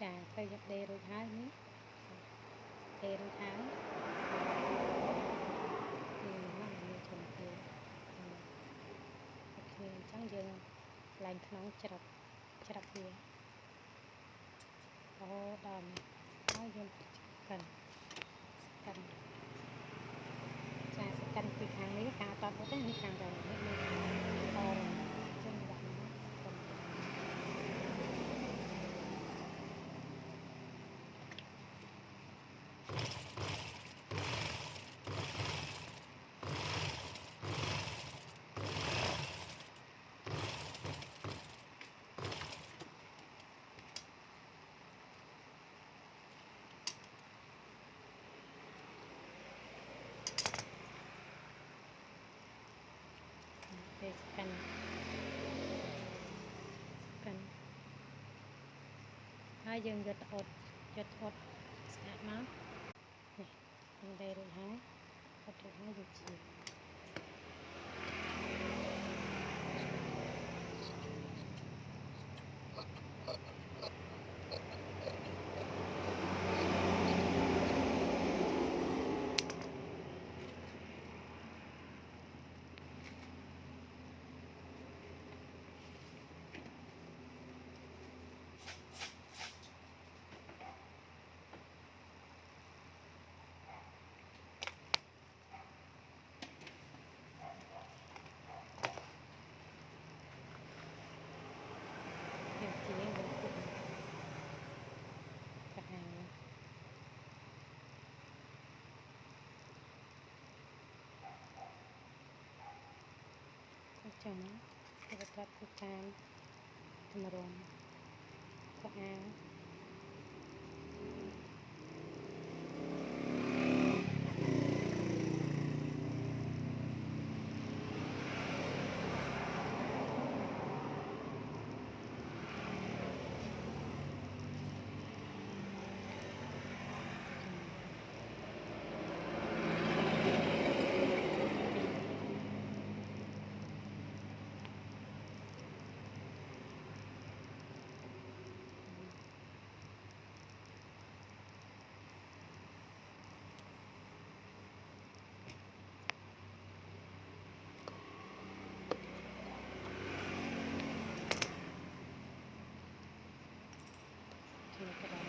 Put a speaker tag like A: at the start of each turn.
A: ចាទៅយកដេរួចហើយនេះដេរួចហើយនេះមកមានជុំទៀតអូខេអញ្ចឹងយើងឡើងក្នុងច្រឹបវារហូតដល់ហើយយើងកិនចាសកិនពីខាងនេះខាងអត់ទេនេះខាងដល់នេះមានអរចឹងដាក់មកកិនពេលកិនហើយយើងយកអត់ស្អាតមកនេះយើងដេរួចហើយអត់រួចហើយយើងជាយើងពុកកាហាអញ្ចឹងទៅប្រាប់ទៅតាមតម្រងកាហាជាក្តៅ